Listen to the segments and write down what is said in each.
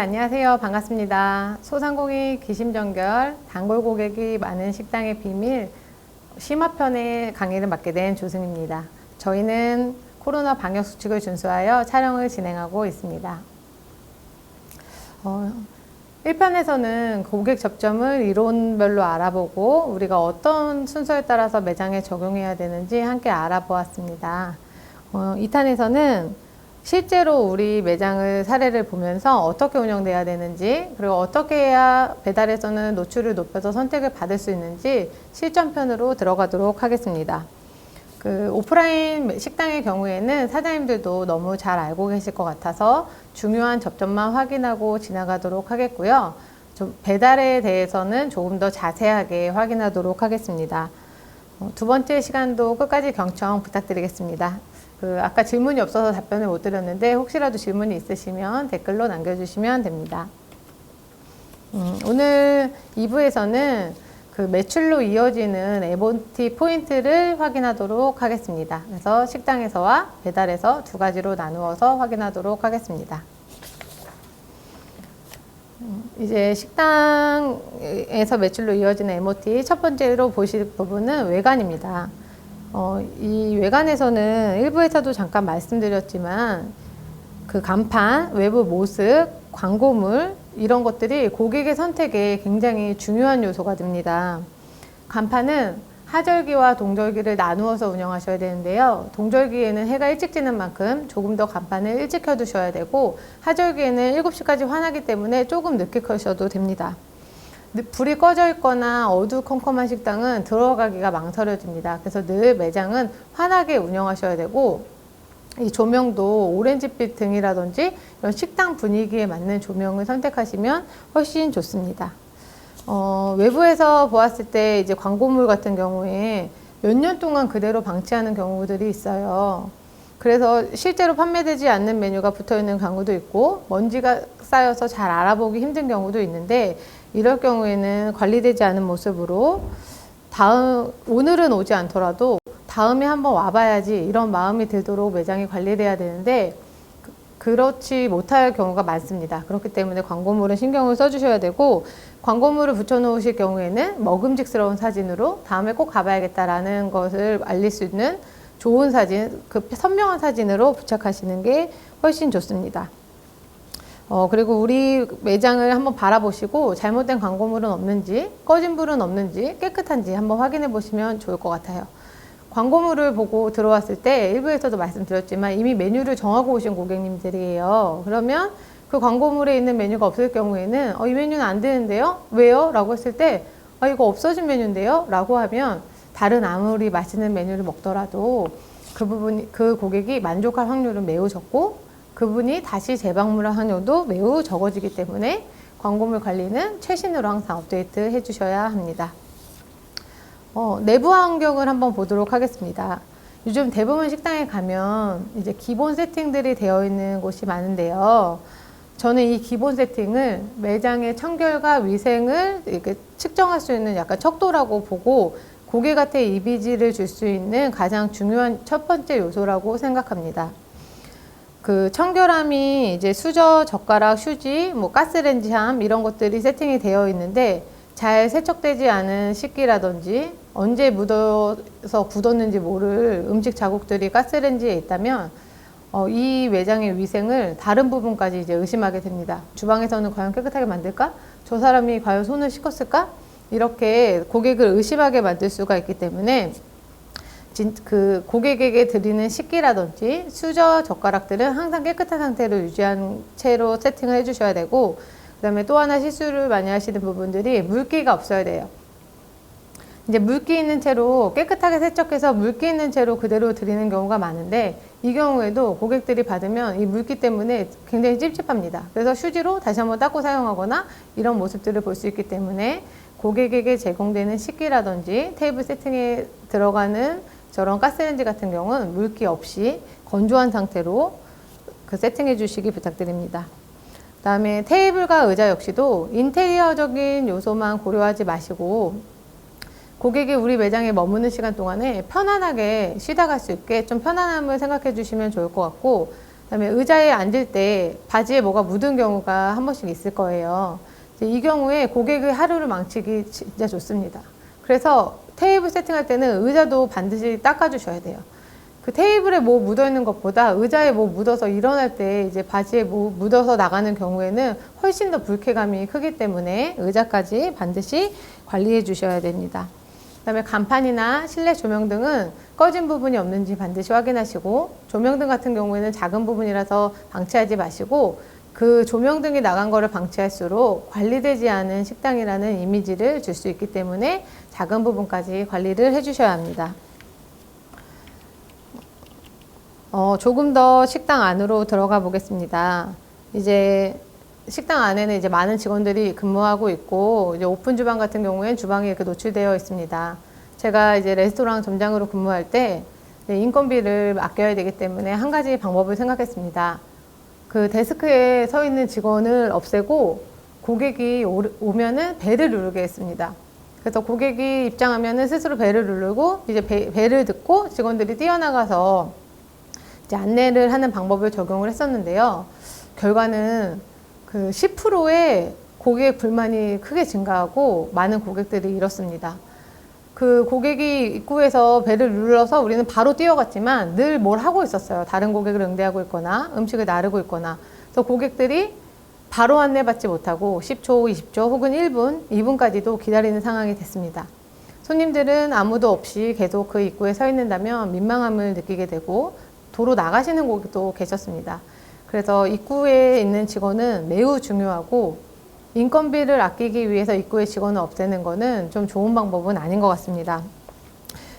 안녕하세요. 반갑습니다. 소상공인 기심정결, 단골 고객이 많은 식당의 비밀 심화편의 강의를 맡게 된 조승입니다. 저희는 코로나 방역 수칙을 준수하여 촬영을 진행하고 있습니다. 1편에서는 고객 접점을 이론별로 알아보고 우리가 어떤 순서에 따라서 매장에 적용해야 되는지 함께 알아보았습니다. 2탄에서는 실제로 우리 매장을 사례를 보면서 어떻게 운영돼야 되는지, 그리고 어떻게 해야 배달에서는 노출을 높여서 선택을 받을 수 있는지 실전편으로 들어가도록 하겠습니다. 오프라인 식당의 경우에는 사장님들도 너무 잘 알고 계실 것 같아서 중요한 접점만 확인하고 지나가도록 하겠고요. 좀 배달에 대해서는 조금 더 자세하게 확인하도록 하겠습니다. 두 번째 시간도 끝까지 경청 부탁드리겠습니다. 아까 질문이 없어서 답변을 못 드렸는데 혹시라도 질문이 있으시면 댓글로 남겨주시면 됩니다. 오늘 2부에서는 매출로 이어지는 MOT 포인트를 확인하도록 하겠습니다. 그래서 식당에서와 배달에서 두 가지로 나누어서 확인하도록 하겠습니다. 이제 식당에서 매출로 이어지는 MOT 첫 번째로 보실 부분은 외관입니다. 이 외관에서는 일부에서도 잠깐 말씀드렸지만 간판, 외부 모습, 광고물 이런 것들이 고객의 선택에 굉장히 중요한 요소가 됩니다. 간판은 하절기와 동절기를 나누어서 운영하셔야 되는데요. 동절기에는 해가 일찍 지는 만큼 조금 더 간판을 일찍 켜두셔야 되고, 하절기에는 7시까지 환하기 때문에 조금 늦게 켜셔도 됩니다. 불이 꺼져 있거나 어두컴컴한 식당은 들어가기가 망설여집니다. 그래서 늘 매장은 환하게 운영하셔야 되고, 이 조명도 오렌지빛 등이라든지 이런 식당 분위기에 맞는 조명을 선택하시면 훨씬 좋습니다. 외부에서 보았을 때 이제 광고물 같은 경우에 몇 년 동안 그대로 방치하는 경우들이 있어요. 그래서 실제로 판매되지 않는 메뉴가 붙어 있는 광고도 있고, 먼지가 쌓여서 잘 알아보기 힘든 경우도 있는데, 이럴 경우에는 관리되지 않은 모습으로 오늘은 오지 않더라도 다음에 한번 와봐야지 이런 마음이 들도록 매장이 관리돼야 되는데, 그렇지 못할 경우가 많습니다. 그렇기 때문에 광고물은 신경을 써주셔야 되고, 광고물을 붙여놓으실 경우에는 먹음직스러운 사진으로 다음에 꼭 가봐야겠다라는 것을 알릴 수 있는 좋은 사진, 선명한 사진으로 부착하시는 게 훨씬 좋습니다. 그리고 우리 매장을 한번 바라보시고 잘못된 광고물은 없는지, 꺼진 불은 없는지, 깨끗한지 한번 확인해 보시면 좋을 것 같아요. 광고물을 보고 들어왔을 때 일부에서도 말씀드렸지만 이미 메뉴를 정하고 오신 고객님들이에요. 그러면 그 광고물에 있는 메뉴가 없을 경우에는 이 메뉴는 안 되는데요? 왜요? 라고 했을 때 이거 없어진 메뉴인데요? 라고 하면 다른 아무리 맛있는 메뉴를 먹더라도 그 고객이 만족할 확률은 매우 적고, 그분이 다시 재방문할 확률도 매우 적어지기 때문에 광고물 관리는 최신으로 항상 업데이트 해 주셔야 합니다. 내부 환경을 한번 보도록 하겠습니다. 요즘 대부분 식당에 가면 이제 기본 세팅들이 되어 있는 곳이 많은데요. 저는 이 기본 세팅을 매장의 청결과 위생을 이렇게 측정할 수 있는 약간 척도라고 보고, 고객한테 이미지를 줄 수 있는 가장 중요한 첫 번째 요소라고 생각합니다. 청결함이 이제 수저, 젓가락, 휴지, 가스레인지함 이런 것들이 세팅이 되어 있는데, 잘 세척되지 않은 식기라든지 언제 묻어서 굳었는지 모를 음식 자국들이 가스레인지에 있다면 이 매장의 위생을 다른 부분까지 이제 의심하게 됩니다. 주방에서는 과연 깨끗하게 만들까? 저 사람이 과연 손을 씻었을까? 이렇게 고객을 의심하게 만들 수가 있기 때문에 고객에게 드리는 식기라든지 수저, 젓가락들은 항상 깨끗한 상태로 유지한 채로 세팅을 해주셔야 되고, 그 다음에 또 하나 실수를 많이 하시는 부분들이 물기가 없어야 돼요. 이제 물기 있는 채로 깨끗하게 세척해서 물기 있는 채로 그대로 드리는 경우가 많은데, 이 경우에도 고객들이 받으면 이 물기 때문에 굉장히 찝찝합니다. 그래서 휴지로 다시 한번 닦고 사용하거나 이런 모습들을 볼 수 있기 때문에 고객에게 제공되는 식기라든지 테이블 세팅에 들어가는 저런 가스레인지 같은 경우는 물기 없이 건조한 상태로 세팅해 주시기 부탁드립니다. 그 다음에 테이블과 의자 역시도 인테리어적인 요소만 고려하지 마시고, 고객이 우리 매장에 머무는 시간 동안에 편안하게 쉬다 갈 수 있게 좀 편안함을 생각해 주시면 좋을 것 같고, 그다음에 의자에 앉을 때 바지에 뭐가 묻은 경우가 한 번씩 있을 거예요. 이 경우에 고객의 하루를 망치기 진짜 좋습니다. 그래서 테이블 세팅할 때는 의자도 반드시 닦아주셔야 돼요. 그 테이블에 뭐 묻어 있는 것보다 의자에 뭐 묻어서 일어날 때 이제 바지에 뭐 묻어서 나가는 경우에는 훨씬 더 불쾌감이 크기 때문에 의자까지 반드시 관리해 주셔야 됩니다. 그다음에 간판이나 실내 조명 등은 꺼진 부분이 없는지 반드시 확인하시고, 조명등 같은 경우에는 작은 부분이라서 방치하지 마시고, 그 조명등이 나간 거를 방치할수록 관리되지 않은 식당이라는 이미지를 줄 수 있기 때문에 작은 부분까지 관리를 해주셔야 합니다. 조금 더 식당 안으로 들어가 보겠습니다. 이제 식당 안에는 이제 많은 직원들이 근무하고 있고, 이제 오픈 주방 같은 경우에는 주방이 이렇게 노출되어 있습니다. 제가 이제 레스토랑 점장으로 근무할 때 인건비를 아껴야 되기 때문에 한 가지 방법을 생각했습니다. 그 데스크에 서 있는 직원을 없애고 고객이 오면은 벨을 누르게 했습니다. 그래서 고객이 입장하면은 스스로 벨을 누르고 이제 벨을 듣고 직원들이 뛰어나가서 이제 안내를 하는 방법을 적용을 했었는데요. 결과는 그 10%의 고객 불만이 크게 증가하고 많은 고객들이 잃었습니다. 그 고객이 입구에서 벨을 눌러서 우리는 바로 뛰어갔지만 늘 뭘 하고 있었어요. 다른 고객을 응대하고 있거나 음식을 나르고 있거나. 그래서 고객들이 바로 안내받지 못하고 10초, 20초 혹은 1분, 2분까지도 기다리는 상황이 됐습니다. 손님들은 아무도 없이 계속 그 입구에 서 있는다면 민망함을 느끼게 되고 도로 나가시는 고객도 계셨습니다. 그래서 입구에 있는 직원은 매우 중요하고, 인건비를 아끼기 위해서 입구에 직원을 없애는 거는 좀 좋은 방법은 아닌 것 같습니다.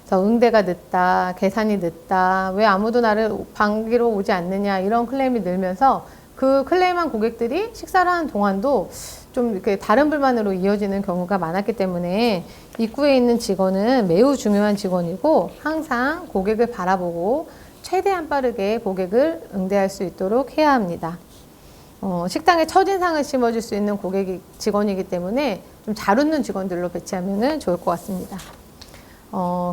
그래서 응대가 늦다, 계산이 늦다, 왜 아무도 나를 방기로 오지 않느냐, 이런 클레임이 늘면서 그 클레임한 고객들이 식사를 하는 동안도 좀 이렇게 다른 불만으로 이어지는 경우가 많았기 때문에 입구에 있는 직원은 매우 중요한 직원이고, 항상 고객을 바라보고 최대한 빠르게 고객을 응대할 수 있도록 해야 합니다. 식당에 첫인상을 심어줄 수 있는 고객이 직원이기 때문에 좀 잘 웃는 직원들로 배치하면 좋을 것 같습니다.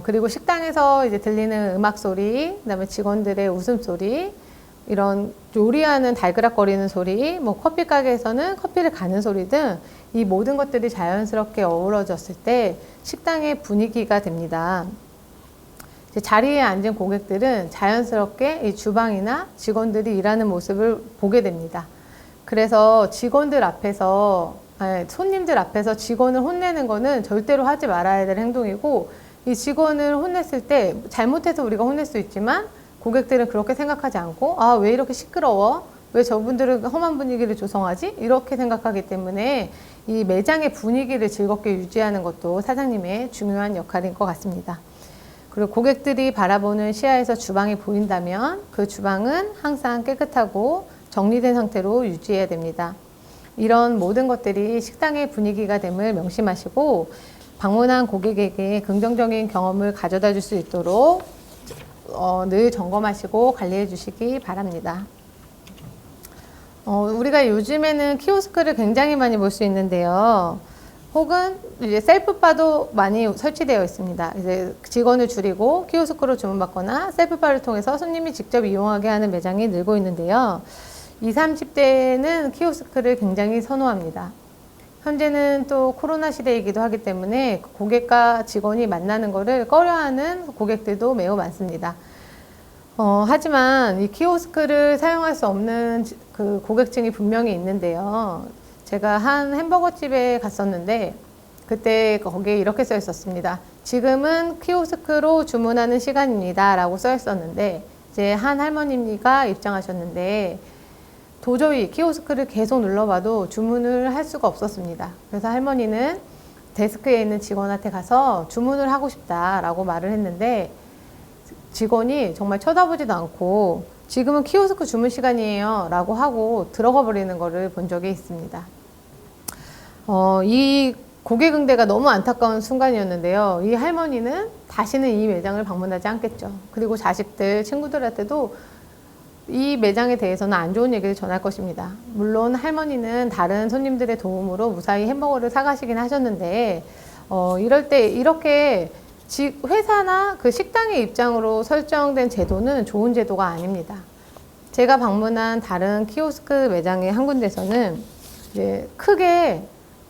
그리고 식당에서 이제 들리는 음악 소리, 그다음에 직원들의 웃음소리, 이런 요리하는 달그락거리는 소리, 뭐 커피 가게에서는 커피를 가는 소리 등 이 모든 것들이 자연스럽게 어우러졌을 때 식당의 분위기가 됩니다. 이제 자리에 앉은 고객들은 자연스럽게 이 주방이나 직원들이 일하는 모습을 보게 됩니다. 그래서 직원들 앞에서, 손님들 앞에서 직원을 혼내는 거는 절대로 하지 말아야 될 행동이고, 이 직원을 혼냈을 때 잘못해서 우리가 혼낼 수 있지만 고객들은 그렇게 생각하지 않고, 아, 왜 이렇게 시끄러워? 왜 저분들은 험한 분위기를 조성하지? 이렇게 생각하기 때문에 이 매장의 분위기를 즐겁게 유지하는 것도 사장님의 중요한 역할인 것 같습니다. 그리고 고객들이 바라보는 시야에서 주방이 보인다면 그 주방은 항상 깨끗하고 정리된 상태로 유지해야 됩니다. 이런 모든 것들이 식당의 분위기가 됨을 명심하시고 방문한 고객에게 긍정적인 경험을 가져다 줄 수 있도록 늘 점검하시고 관리해 주시기 바랍니다. 우리가 요즘에는 키오스크를 굉장히 많이 볼 수 있는데요. 혹은 이제 셀프바도 많이 설치되어 있습니다. 이제 직원을 줄이고 키오스크로 주문받거나 셀프바를 통해서 손님이 직접 이용하게 하는 매장이 늘고 있는데요. 20, 30대는 키오스크를 굉장히 선호합니다. 현재는 또 코로나 시대이기도 하기 때문에 고객과 직원이 만나는 것을 꺼려하는 고객들도 매우 많습니다. 하지만 이 키오스크를 사용할 수 없는 그 고객층이 분명히 있는데요. 제가 한 햄버거 집에 갔었는데 그때 거기에 이렇게 써 있었습니다. 지금은 키오스크로 주문하는 시간입니다 라고 써 있었는데, 이제 한 할머니가 입장하셨는데 도저히 키오스크를 계속 눌러봐도 주문을 할 수가 없었습니다. 그래서 할머니는 데스크에 있는 직원한테 가서 주문을 하고 싶다라고 말을 했는데, 직원이 정말 쳐다보지도 않고 지금은 키오스크 주문 시간이에요 라고 하고 들어가 버리는 거를 본 적이 있습니다. 이 고객 응대가 너무 안타까운 순간이었는데요. 이 할머니는 다시는 이 매장을 방문하지 않겠죠. 그리고 자식들, 친구들한테도 이 매장에 대해서는 안 좋은 얘기를 전할 것입니다. 물론 할머니는 다른 손님들의 도움으로 무사히 햄버거를 사가시긴 하셨는데, 이럴 때 이렇게 회사나 그 식당의 입장으로 설정된 제도는 좋은 제도가 아닙니다. 제가 방문한 다른 키오스크 매장의 한 군데서는 이제 크게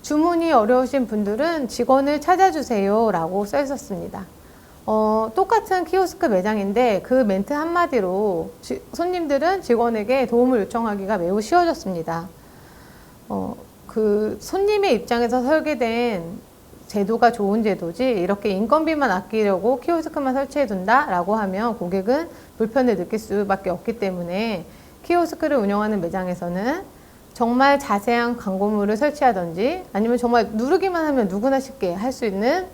주문이 어려우신 분들은 직원을 찾아주세요 라고 써 있었습니다. 똑같은 키오스크 매장인데 그 멘트 한마디로 손님들은 직원에게 도움을 요청하기가 매우 쉬워졌습니다. 그 손님의 입장에서 설계된 제도가 좋은 제도지 이렇게 인건비만 아끼려고 키오스크만 설치해 둔다 라고 하면 고객은 불편을 느낄 수밖에 없기 때문에 키오스크를 운영하는 매장에서는 정말 자세한 광고물을 설치하든지 아니면 정말 누르기만 하면 누구나 쉽게 할 수 있는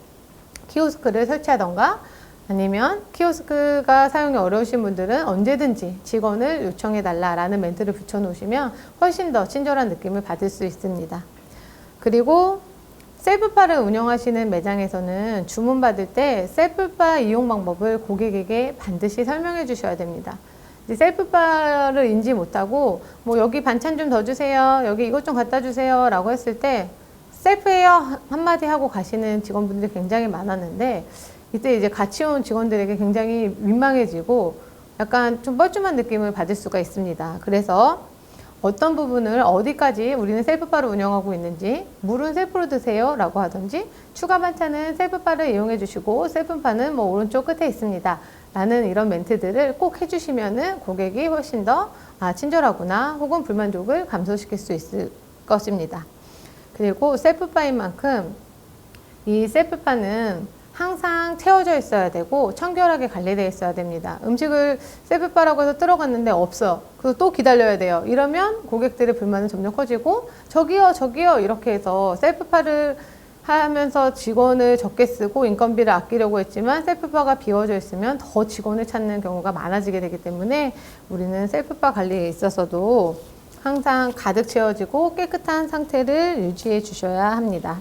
키오스크를 설치하던가 아니면 키오스크가 사용이 어려우신 분들은 언제든지 직원을 요청해 달라라는 멘트를 붙여 놓으시면 훨씬 더 친절한 느낌을 받을 수 있습니다. 그리고 셀프바를 운영하시는 매장에서는 주문 받을 때 셀프바 이용 방법을 고객에게 반드시 설명해 주셔야 됩니다. 셀프바를 인지 못하고 뭐 여기 반찬 좀 더 주세요, 여기 이것 좀 갖다 주세요 라고 했을 때 셀프예요 한마디 하고 가시는 직원분들이 굉장히 많았는데 이때 이제 같이 온 직원들에게 굉장히 민망해지고 약간 좀 뻘쭘한 느낌을 받을 수가 있습니다. 그래서 어떤 부분을 어디까지 우리는 셀프바를 운영하고 있는지, 물은 셀프로 드세요 라고 하든지, 추가 반찬은 셀프바를 이용해 주시고 셀프바는 뭐 오른쪽 끝에 있습니다 라는 이런 멘트들을 꼭 해주시면은 고객이 훨씬 더 친절하구나 혹은 불만족을 감소시킬 수 있을 것입니다. 그리고 셀프바인 만큼 이 셀프바는 항상 채워져 있어야 되고 청결하게 관리되어 있어야 됩니다. 음식을 셀프바라고 해서 들어갔는데 없어. 그래서 또 기다려야 돼요. 이러면 고객들의 불만은 점점 커지고 저기요 저기요 이렇게 해서 셀프바를 하면서 직원을 적게 쓰고 인건비를 아끼려고 했지만 셀프바가 비워져 있으면 더 직원을 찾는 경우가 많아지게 되기 때문에 우리는 셀프바 관리에 있어서도 항상 가득 채워지고 깨끗한 상태를 유지해 주셔야 합니다.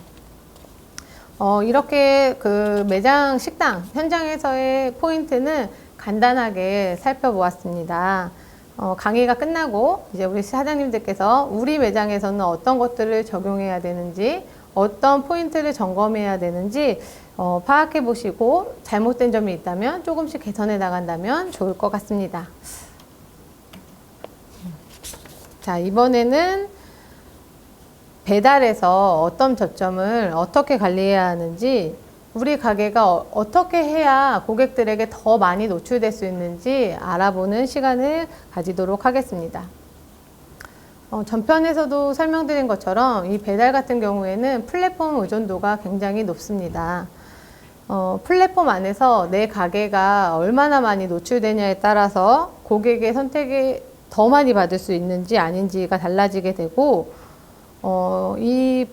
이렇게 그 매장 식당 현장에서의 포인트는 간단하게 살펴보았습니다. 강의가 끝나고 이제 우리 사장님들께서 우리 매장에서는 어떤 것들을 적용해야 되는지 어떤 포인트를 점검해야 되는지 파악해 보시고 잘못된 점이 있다면 조금씩 개선해 나간다면 좋을 것 같습니다. 자, 이번에는 배달에서 어떤 접점을 어떻게 관리해야 하는지 우리 가게가 어떻게 해야 고객들에게 더 많이 노출될 수 있는지 알아보는 시간을 가지도록 하겠습니다. 전편에서도 설명드린 것처럼 이 배달 같은 경우에는 플랫폼 의존도가 굉장히 높습니다. 플랫폼 안에서 내 가게가 얼마나 많이 노출되냐에 따라서 고객의 선택이 더 많이 받을 수 있는지 아닌지가 달라지게 되고 이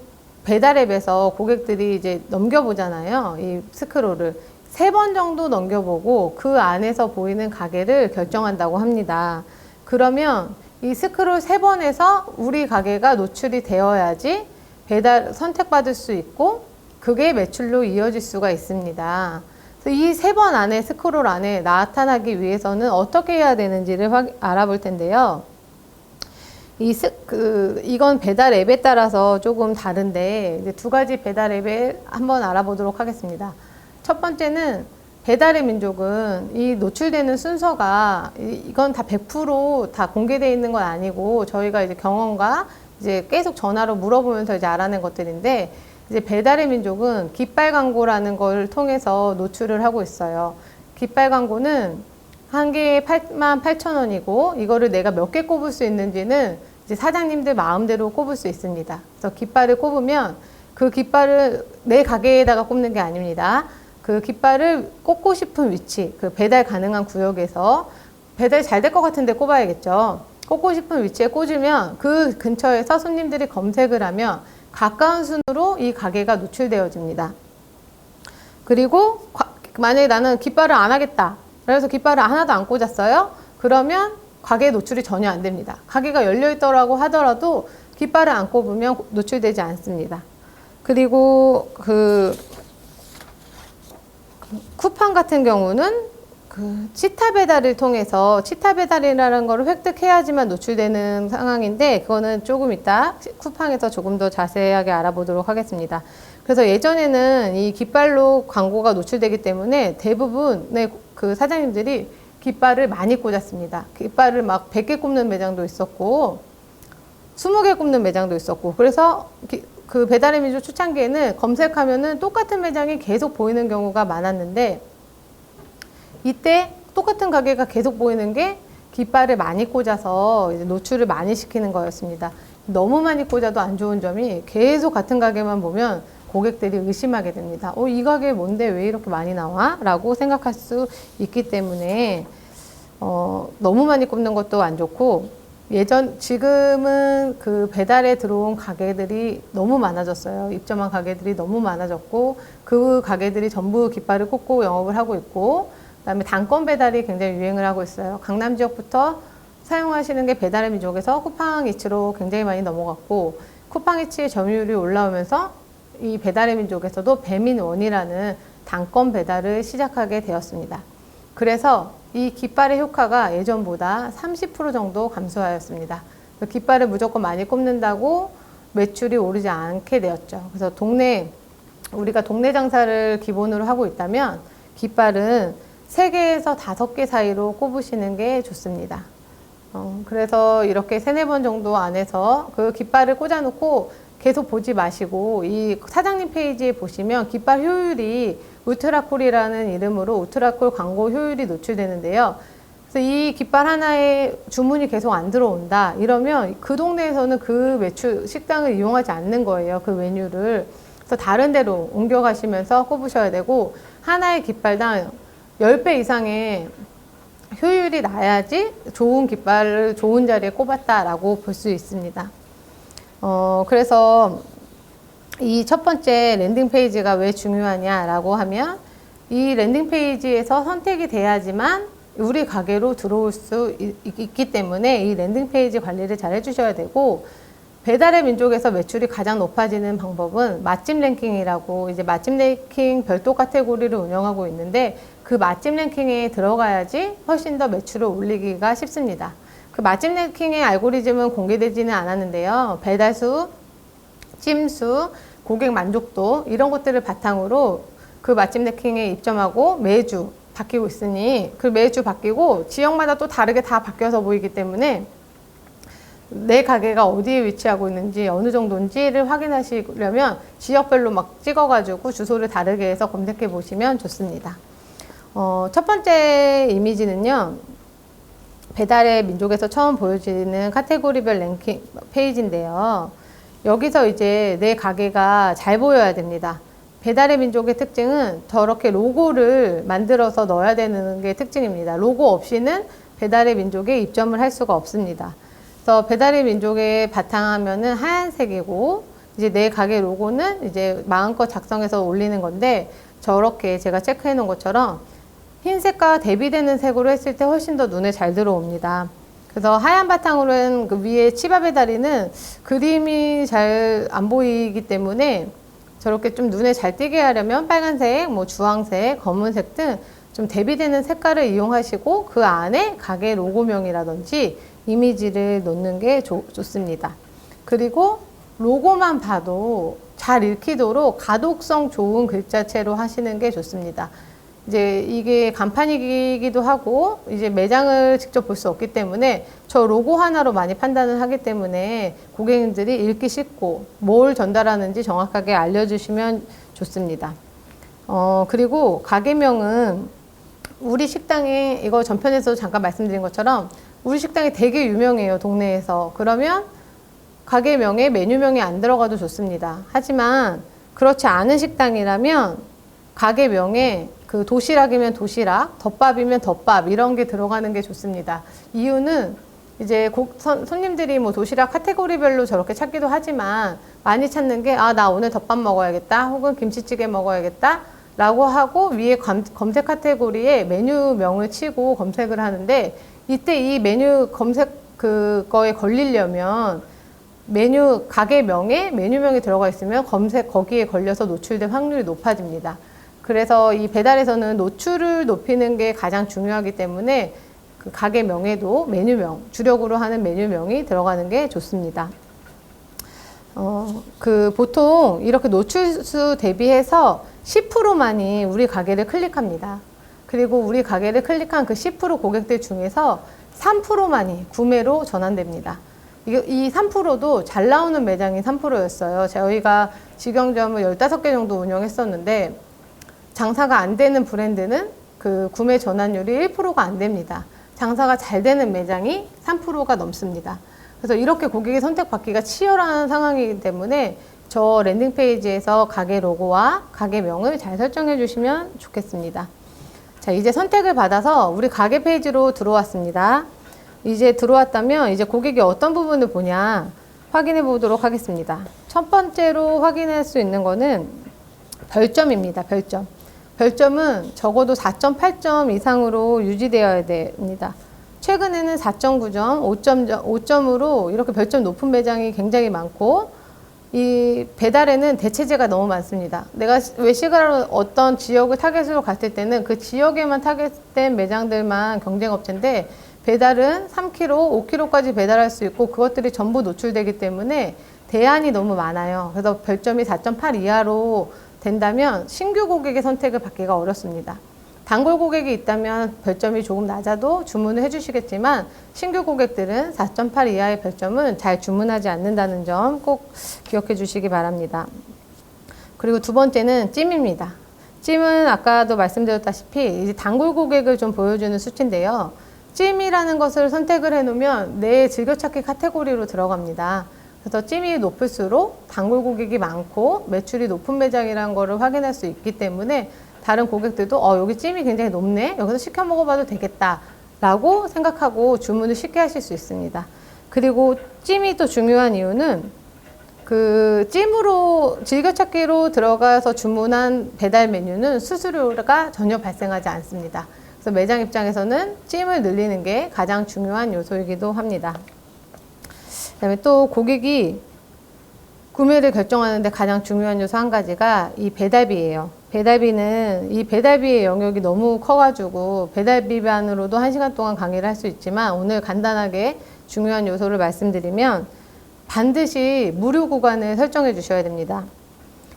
배달 앱에서 고객들이 이제 넘겨보잖아요. 이 스크롤을 3번 정도 넘겨보고 그 안에서 보이는 가게를 결정한다고 합니다. 그러면 이 스크롤 3번에서 우리 가게가 노출이 되어야지 배달 선택받을 수 있고 그게 매출로 이어질 수가 있습니다. 그래서 이 3번 안에 스크롤 안에 나타나기 위해서는 어떻게 해야 되는지를 알아볼 텐데요. 이건 배달 앱에 따라서 조금 다른데 이제 2가지 배달 앱을 한번 알아보도록 하겠습니다. 첫 번째는 배달의 민족은 이 노출되는 순서가 이건 다 100% 공개되어 있는 건 아니고 저희가 이제 경험과 이제 계속 전화로 물어보면서 이제 알아낸 것들인데 이제 배달의 민족은 깃발 광고라는 걸 통해서 노출을 하고 있어요. 깃발 광고는 한 개에 88,000원이고 이거를 내가 몇 개 꼽을 수 있는지는 이제 사장님들 마음대로 꼽을 수 있습니다. 그래서 깃발을 꼽으면 그 깃발을 내 가게에다가 꼽는 게 아닙니다. 그 깃발을 꽂고 싶은 위치, 그 배달 가능한 구역에서 배달 잘 될 것 같은데 꼽아야겠죠. 꽂고 싶은 위치에 꽂으면 그 근처에서 손님들이 검색을 하면 가까운 순으로 이 가게가 노출되어집니다. 그리고 만약에 나는 깃발을 안 하겠다. 그래서 깃발을 하나도 안 꽂았어요. 그러면 가게 노출이 전혀 안 됩니다. 가게가 열려 있더라고 하더라도 깃발을 안 꼽으면 노출되지 않습니다. 그리고 쿠팡 같은 경우는 치타 배달을 통해서 치타 배달이라는 걸 획득해야지만 노출되는 상황인데 그거는 조금 이따 쿠팡에서 조금 더 자세하게 알아보도록 하겠습니다. 그래서 예전에는 이 깃발로 광고가 노출되기 때문에 대부분의 그 사장님들이 깃발을 많이 꽂았습니다. 깃발을 막 100개 꼽는 매장도 있었고 20개 꼽는 매장도 있었고, 그래서 그 배달의 민족 초창기에는 검색하면은 똑같은 매장이 계속 보이는 경우가 많았는데, 이때 똑같은 가게가 계속 보이는 게 깃발을 많이 꽂아서 이제 노출을 많이 시키는 거였습니다. 너무 많이 꽂아도 안 좋은 점이 계속 같은 가게만 보면 고객들이 의심하게 됩니다. 이 가게 뭔데 왜 이렇게 많이 나와? 라고 생각할 수 있기 때문에 너무 많이 꼽는 것도 안 좋고, 지금은 그 배달에 들어온 가게들이 너무 많아졌어요. 입점한 가게들이 너무 많아졌고, 그 가게들이 전부 깃발을 꽂고 영업을 하고 있고, 그다음에 단건 배달이 굉장히 유행을 하고 있어요. 강남 지역부터 사용하시는 게 배달의 민족에서 쿠팡이츠로 굉장히 많이 넘어갔고, 쿠팡이츠의 점유율이 올라오면서 이 배달의 민족에서도 배민원이라는 단건 배달을 시작하게 되었습니다. 그래서 이 깃발의 효과가 예전보다 30% 정도 감소하였습니다. 깃발을 무조건 많이 꼽는다고 매출이 오르지 않게 되었죠. 그래서 우리가 동네 장사를 기본으로 하고 있다면 깃발은 3개에서 5개 사이로 꼽으시는 게 좋습니다. 그래서 이렇게 3-4번 정도 안에서 그 깃발을 꽂아놓고 계속 보지 마시고, 이 사장님 페이지에 보시면 깃발 효율이 울트라콜이라는 이름으로 울트라콜 광고 효율이 노출되는데요. 그래서 이 깃발 하나에 주문이 계속 안 들어온다 이러면 그 동네에서는 그 식당을 이용하지 않는 거예요. 그 메뉴를. 그래서 다른 데로 옮겨가시면서 꼽으셔야 되고, 하나의 깃발당 10배 이상의 효율이 나야지 좋은 깃발을 좋은 자리에 꼽았다라고 볼 수 있습니다. 그래서 이 첫 번째 랜딩 페이지가 왜 중요하냐라고 하면, 이 랜딩 페이지에서 선택이 돼야지만 우리 가게로 들어올 수 있기 때문에 이 랜딩 페이지 관리를 잘 해주셔야 되고, 배달의 민족에서 매출이 가장 높아지는 방법은 맛집 랭킹이라고, 이제 맛집 랭킹 별도 카테고리를 운영하고 있는데, 그 맛집 랭킹에 들어가야지 훨씬 더 매출을 올리기가 쉽습니다. 그 맛집 랭킹의 알고리즘은 공개되지는 않았는데요. 배달수, 찜수, 고객 만족도 이런 것들을 바탕으로 그 맛집 랭킹에 입점하고 매주 바뀌고 있으니, 그 매주 바뀌고 지역마다 또 다르게 다 바뀌어서 보이기 때문에 내 가게가 어디에 위치하고 있는지 어느 정도인지를 확인하시려면 지역별로 막 찍어가지고 주소를 다르게 해서 검색해 보시면 좋습니다. 첫 번째 이미지는요, 배달의 민족에서 처음 보여지는 카테고리별 랭킹 페이지인데요. 여기서 이제 내 가게가 잘 보여야 됩니다. 배달의 민족의 특징은 저렇게 로고를 만들어서 넣어야 되는 게 특징입니다. 로고 없이는 배달의 민족에 입점을 할 수가 없습니다. 그래서 배달의 민족의 바탕화면은 하얀색이고, 이제 내 가게 로고는 이제 마음껏 작성해서 올리는 건데, 저렇게 제가 체크해 놓은 것처럼 흰색과 대비되는 색으로 했을 때 훨씬 더 눈에 잘 들어옵니다. 그래서 하얀 바탕으로는 그 위에 치바 배달이는 그림이 잘 안 보이기 때문에 저렇게 좀 눈에 잘 띄게 하려면 빨간색, 뭐 주황색, 검은색 등 좀 대비되는 색깔을 이용하시고, 그 안에 가게 로고명이라든지 이미지를 놓는 게 좋습니다. 그리고 로고만 봐도 잘 읽히도록 가독성 좋은 글자체로 하시는 게 좋습니다. 이제 이게 간판이기도 하고, 이제 매장을 직접 볼 수 없기 때문에 저 로고 하나로 많이 판단을 하기 때문에 고객님들이 읽기 쉽고 뭘 전달하는지 정확하게 알려주시면 좋습니다. 그리고 가게명은 우리 식당에, 이거 전편에서 잠깐 말씀드린 것처럼 우리 식당이 되게 유명해요, 동네에서. 그러면 가게명에 메뉴명이 안 들어가도 좋습니다. 하지만 그렇지 않은 식당이라면 가게명에 그 도시락이면 도시락, 덮밥이면 덮밥 이런 게 들어가는 게 좋습니다. 이유는 이제 손님들이 뭐 도시락 카테고리별로 저렇게 찾기도 하지만 많이 찾는 게, 나 오늘 덮밥 먹어야겠다, 혹은 김치찌개 먹어야겠다 라고 하고 위에 검색 카테고리에 메뉴명을 치고 검색을 하는데, 이때 이 메뉴 검색 그거에 걸리려면 가게명에 메뉴명이 들어가 있으면 거기에 걸려서 노출될 확률이 높아집니다. 그래서 이 배달에서는 노출을 높이는 게 가장 중요하기 때문에 그 가게명에도 메뉴명, 주력으로 하는 메뉴명이 들어가는 게 좋습니다. 보통 이렇게 노출수 대비해서 10%만이 우리 가게를 클릭합니다. 그리고 우리 가게를 클릭한 그 10% 고객들 중에서 3%만이 구매로 전환됩니다. 이 3%도 잘 나오는 매장이 3%였어요. 저희가 직영점을 15개 정도 운영했었는데 장사가 안 되는 브랜드는 그 구매 전환율이 1%가 안 됩니다. 장사가 잘 되는 매장이 3%가 넘습니다. 그래서 이렇게 고객이 선택받기가 치열한 상황이기 때문에 저 랜딩 페이지에서 가게 로고와 가게명을 잘 설정해 주시면 좋겠습니다. 자, 이제 선택을 받아서 우리 가게 페이지로 들어왔습니다. 이제 들어왔다면 이제 고객이 어떤 부분을 보냐 확인해 보도록 하겠습니다. 첫 번째로 확인할 수 있는 거는 별점입니다. 별점. 별점은 적어도 4.8점 이상으로 유지되어야 됩니다. 최근에는 4.9점, 5점으로 이렇게 별점 높은 매장이 굉장히 많고 이 배달에는 대체제가 너무 많습니다. 내가 외식을 어떤 지역을 타겟으로 갔을 때는 그 지역에만 타겟된 매장들만 경쟁업체인데 배달은 3kg, 5kg까지 배달할 수 있고 그것들이 전부 노출되기 때문에 대안이 너무 많아요. 그래서 별점이 4.8 이하로 된다면 신규 고객의 선택을 받기가 어렵습니다. 단골 고객이 있다면 별점이 조금 낮아도 주문을 해주시겠지만 신규 고객들은 4.8 이하의 별점은 잘 주문하지 않는다는 점 꼭 기억해 주시기 바랍니다. 그리고 두 번째는 찜입니다. 찜은 아까도 말씀드렸다시피 이제 단골 고객을 좀 보여주는 수치인데요. 찜이라는 것을 선택을 해놓으면 내 즐겨찾기 카테고리로 들어갑니다. 그래서 찜이 높을수록 단골 고객이 많고 매출이 높은 매장이라는 것을 확인할 수 있기 때문에 다른 고객들도 여기 찜이 굉장히 높네, 여기서 시켜 먹어봐도 되겠다 라고 생각하고 주문을 쉽게 하실 수 있습니다. 그리고 찜이 또 중요한 이유는 그 찜으로 즐겨찾기로 들어가서 주문한 배달 메뉴는 수수료가 전혀 발생하지 않습니다. 그래서 매장 입장에서는 찜을 늘리는 게 가장 중요한 요소이기도 합니다. 그다음에 또 고객이 구매를 결정하는데 가장 중요한 요소 한 가지가 이 배달비예요. 배달비는 이 배달비의 영역이 너무 커가지고 배달비만으로도 1시간 동안 강의를 할 수 있지만 오늘 간단하게 중요한 요소를 말씀드리면 반드시 무료 구간을 설정해 주셔야 됩니다.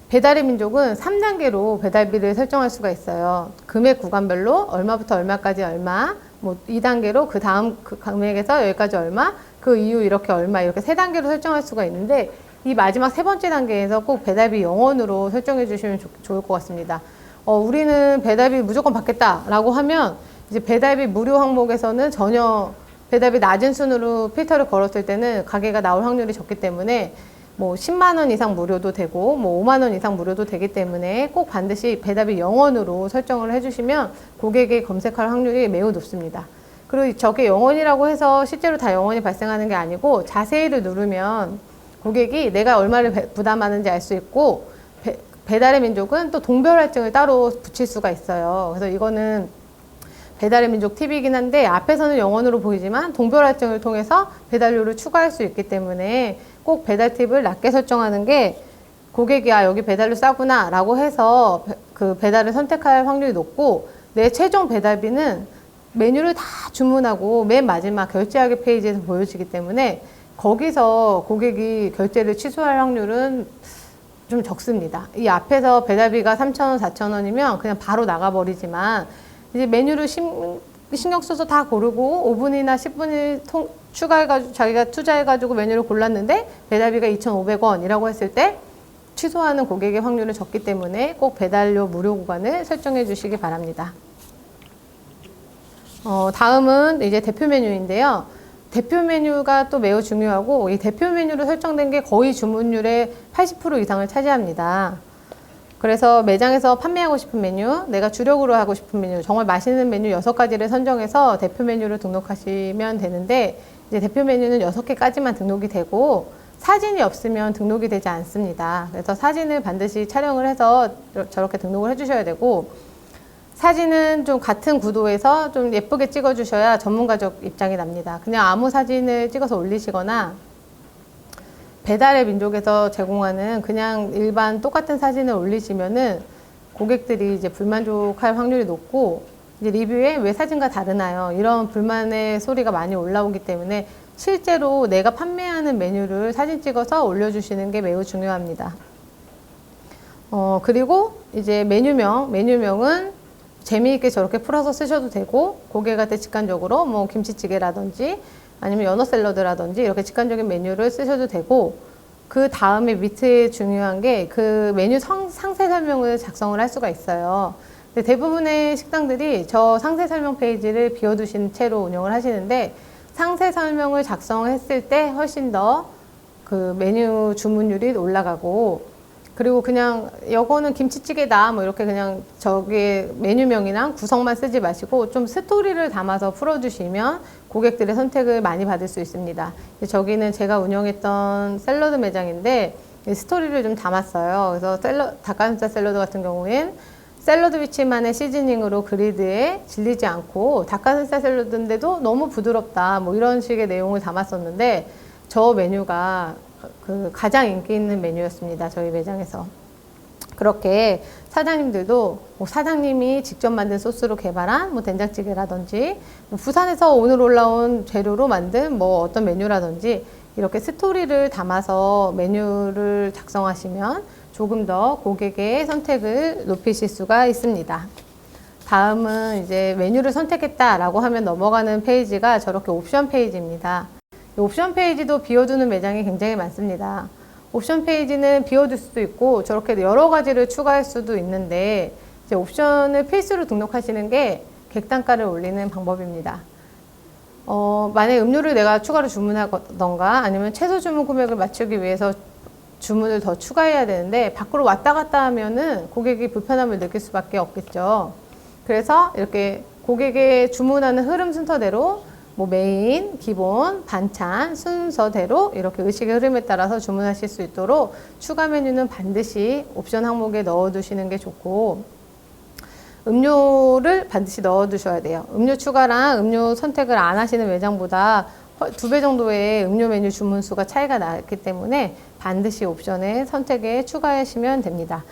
배달의 민족은 3단계로 배달비를 설정할 수가 있어요. 금액 구간별로 얼마부터 얼마까지 얼마, 뭐 2단계로 그 다음 그 금액에서 여기까지 얼마, 그 이후 이렇게 얼마, 이렇게 3단계로 설정할 수가 있는데 이 마지막 세 번째 단계에서 꼭 배달비 0원으로 설정해 주시면 좋을 것 같습니다. 우리는 배달비 무조건 받겠다라고 하면 이제 배달비 무료 항목에서는 전혀 배달비 낮은 순으로 필터를 걸었을 때는 가게가 나올 확률이 적기 때문에 뭐 10만 원 이상 무료도 되고 뭐 5만 원 이상 무료도 되기 때문에 꼭 반드시 배달비 0원으로 설정을 해주시면 고객이 검색할 확률이 매우 높습니다. 그리고 저게 0원이라고 해서 실제로 다 0원이 발생하는 게 아니고 자세히를 누르면 고객이 내가 얼마를 부담하는지 알 수 있고 배달의 민족은 또 동별 할증을 따로 붙일 수가 있어요. 그래서 이거는 배달의 민족 팁이긴 한데 앞에서는 0원으로 보이지만 동별 할증을 통해서 배달료를 추가할 수 있기 때문에 꼭 배달 팁을 낮게 설정하는 게 고객이 여기 배달료 싸구나 라고 해서 그 배달을 선택할 확률이 높고 내 최종 배달비는 메뉴를 다 주문하고 맨 마지막 결제하기 페이지에서 보여지기 때문에 거기서 고객이 결제를 취소할 확률은 좀 적습니다. 이 앞에서 배달비가 3,000원, 4,000원이면 그냥 바로 나가버리지만 이제 메뉴를 신경 써서 다 고르고 5분이나 10분을 추가해가지고 자기가 투자해가지고 메뉴를 골랐는데 배달비가 2,500원이라고 했을 때 취소하는 고객의 확률은 적기 때문에 꼭 배달료 무료 구간을 설정해 주시기 바랍니다. 다음은 이제 대표 메뉴인데요. 대표 메뉴가 또 매우 중요하고 이 대표 메뉴로 설정된 게 거의 주문율의 80% 이상을 차지합니다. 그래서 매장에서 판매하고 싶은 메뉴, 내가 주력으로 하고 싶은 메뉴, 정말 맛있는 메뉴 6가지를 선정해서 대표 메뉴를 등록하시면 되는데 이제 대표 메뉴는 6개까지만 등록이 되고 사진이 없으면 등록이 되지 않습니다. 그래서 사진을 반드시 촬영을 해서 저렇게 등록을 해주셔야 되고 사진은 좀 같은 구도에서 좀 예쁘게 찍어주셔야 전문가적 입장이 납니다. 그냥 아무 사진을 찍어서 올리시거나 배달의 민족에서 제공하는 그냥 일반 똑같은 사진을 올리시면은 고객들이 이제 불만족할 확률이 높고 이제 리뷰에 왜 사진과 다르나요? 이런 불만의 소리가 많이 올라오기 때문에 실제로 내가 판매하는 메뉴를 사진 찍어서 올려주시는 게 매우 중요합니다. 그리고 이제 메뉴명은 재미있게 저렇게 풀어서 쓰셔도 되고, 고객한테 직관적으로 뭐 김치찌개라든지 아니면 연어 샐러드라든지 이렇게 직관적인 메뉴를 쓰셔도 되고, 그 다음에 밑에 중요한 게 그 메뉴 상세 설명을 작성을 할 수가 있어요. 근데 대부분의 식당들이 저 상세 설명 페이지를 비워두신 채로 운영을 하시는데, 상세 설명을 작성했을 때 훨씬 더 그 메뉴 주문율이 올라가고, 그리고 그냥 이거는 김치찌개다 뭐 이렇게 그냥 저기 메뉴명이랑 구성만 쓰지 마시고 좀 스토리를 담아서 풀어주시면 고객들의 선택을 많이 받을 수 있습니다. 저기는 제가 운영했던 샐러드 매장인데 스토리를 좀 담았어요. 그래서 닭가슴살 샐러드 같은 경우엔 샐러드 위치만의 시즈닝으로 그리드에 질리지 않고 닭가슴살 샐러드인데도 너무 부드럽다 뭐 이런 식의 내용을 담았었는데, 저 메뉴가 그 가장 인기 있는 메뉴였습니다. 저희 매장에서. 그렇게 사장님들도 뭐 사장님이 직접 만든 소스로 개발한 뭐 된장찌개라든지 뭐 부산에서 오늘 올라온 재료로 만든 뭐 어떤 메뉴라든지 이렇게 스토리를 담아서 메뉴를 작성하시면 조금 더 고객의 선택을 높이실 수가 있습니다. 다음은 이제 메뉴를 선택했다라고 하면 넘어가는 페이지가 저렇게 옵션 페이지입니다. 옵션 페이지도 비워두는 매장이 굉장히 많습니다. 옵션 페이지는 비워둘 수도 있고 저렇게 여러 가지를 추가할 수도 있는데, 이제 옵션을 필수로 등록하시는 게 객단가를 올리는 방법입니다. 만약에 음료를 내가 추가로 주문하던가 아니면 최소 주문 금액을 맞추기 위해서 주문을 더 추가해야 되는데 밖으로 왔다 갔다 하면은 고객이 불편함을 느낄 수밖에 없겠죠. 그래서 이렇게 고객의 주문하는 흐름 순서대로 뭐 메인, 기본, 반찬 순서대로 이렇게 의식의 흐름에 따라서 주문하실 수 있도록 추가 메뉴는 반드시 옵션 항목에 넣어두시는 게 좋고, 음료를 반드시 넣어두셔야 돼요. 음료 추가랑 음료 선택을 안 하시는 매장보다 2배 정도의 음료 메뉴 주문 수가 차이가 나기 때문에 반드시 옵션에 선택에 추가하시면 됩니다.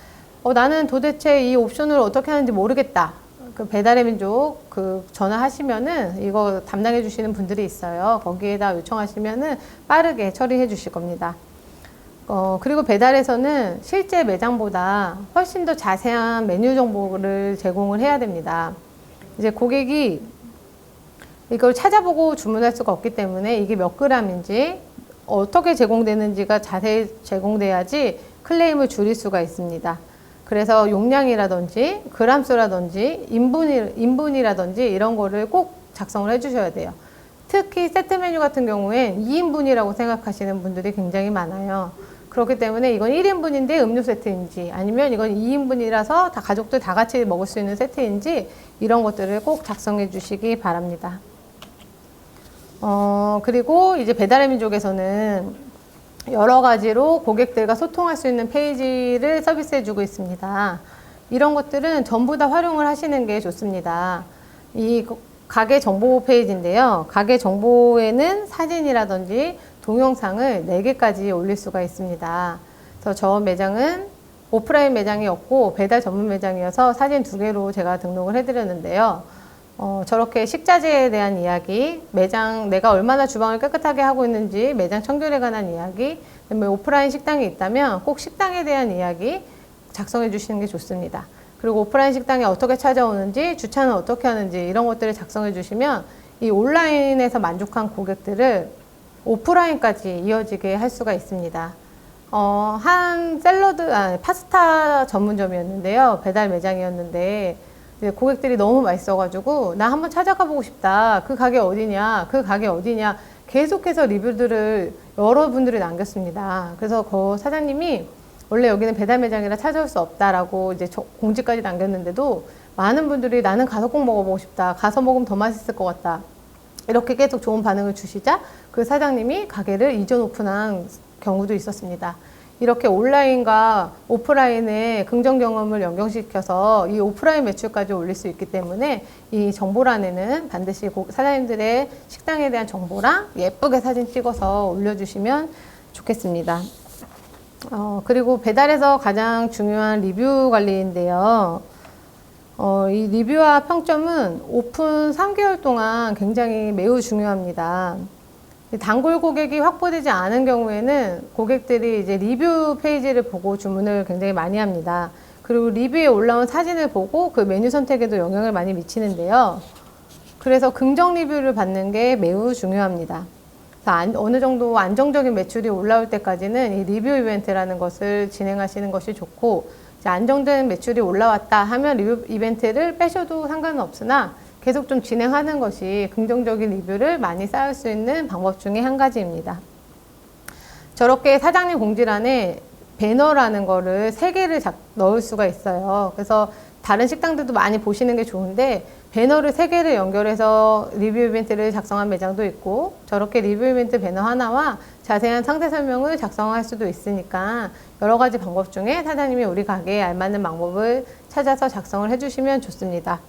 나는 도대체 이 옵션을 어떻게 하는지 모르겠다. 그 배달의 민족 그 전화하시면은 이거 담당해 주시는 분들이 있어요. 거기에다 요청하시면은 빠르게 처리해 주실 겁니다. 그리고 배달에서는 실제 매장보다 훨씬 더 자세한 메뉴 정보를 제공을 해야 됩니다. 이제 고객이 이걸 찾아보고 주문할 수가 없기 때문에 이게 몇 그램인지 어떻게 제공되는지가 자세히 제공돼야지 클레임을 줄일 수가 있습니다. 그래서 용량이라든지 그람수라든지 인분이라든지 이런 거를 꼭 작성을 해주셔야 돼요. 특히 세트 메뉴 같은 경우엔 2인분이라고 생각하시는 분들이 굉장히 많아요. 그렇기 때문에 이건 1인분인데 음료 세트인지 아니면 이건 2인분이라서 다 가족들 다 같이 먹을 수 있는 세트인지 이런 것들을 꼭 작성해 주시기 바랍니다. 그리고 이제 배달의 민족에서는 여러 가지로 고객들과 소통할 수 있는 페이지를 서비스해 주고 있습니다. 이런 것들은 전부 다 활용을 하시는 게 좋습니다. 이 가게 정보 페이지인데요. 가게 정보에는 사진이라든지 동영상을 4개까지 올릴 수가 있습니다. 그래서 저 매장은 오프라인 매장이었고 배달 전문 매장이어서 사진 2개로 제가 등록을 해드렸는데요. 저렇게 식자재에 대한 이야기, 매장 내가 얼마나 주방을 깨끗하게 하고 있는지 매장 청결에 관한 이야기, 그다음에 오프라인 식당이 있다면 꼭 식당에 대한 이야기 작성해 주시는 게 좋습니다. 그리고 오프라인 식당에 어떻게 찾아오는지, 주차는 어떻게 하는지 이런 것들을 작성해 주시면 이 온라인에서 만족한 고객들을 오프라인까지 이어지게 할 수가 있습니다. 한 파스타 전문점이었는데요. 배달 매장이었는데 고객들이 너무 맛있어가지고 나 한번 찾아가 보고 싶다. 그 가게 어디냐? 그 가게 어디냐? 계속해서 리뷰들을 여러분들이 남겼습니다. 그래서 그 사장님이 원래 여기는 배달 매장이라 찾아올 수 없다라고 이제 공지까지 남겼는데도 많은 분들이 나는 가서 꼭 먹어보고 싶다. 가서 먹으면 더 맛있을 것 같다. 이렇게 계속 좋은 반응을 주시자 그 사장님이 가게를 이전 오픈한 경우도 있었습니다. 이렇게 온라인과 오프라인의 긍정 경험을 연결시켜서 이 오프라인 매출까지 올릴 수 있기 때문에 이 정보란에는 반드시 사장님들의 식당에 대한 정보랑 예쁘게 사진 찍어서 올려주시면 좋겠습니다. 그리고 배달에서 가장 중요한 리뷰 관리인데요. 이 리뷰와 평점은 오픈 3개월 동안 굉장히 매우 중요합니다. 단골 고객이 확보되지 않은 경우에는 고객들이 이제 리뷰 페이지를 보고 주문을 굉장히 많이 합니다. 그리고 리뷰에 올라온 사진을 보고 그 메뉴 선택에도 영향을 많이 미치는데요. 그래서 긍정 리뷰를 받는 게 매우 중요합니다. 어느 정도 안정적인 매출이 올라올 때까지는 이 리뷰 이벤트라는 것을 진행하시는 것이 좋고, 안정된 매출이 올라왔다 하면 리뷰 이벤트를 빼셔도 상관은 없으나 계속 좀 진행하는 것이 긍정적인 리뷰를 많이 쌓을 수 있는 방법 중에 한 가지입니다. 저렇게 사장님 공지란에 배너라는 거를 3개를 넣을 수가 있어요. 그래서 다른 식당들도 많이 보시는 게 좋은데, 배너를 3개를 연결해서 리뷰 이벤트를 작성한 매장도 있고, 저렇게 리뷰 이벤트 배너 하나와 자세한 상세 설명을 작성할 수도 있으니까 여러 가지 방법 중에 사장님이 우리 가게에 알맞는 방법을 찾아서 작성을 해주시면 좋습니다.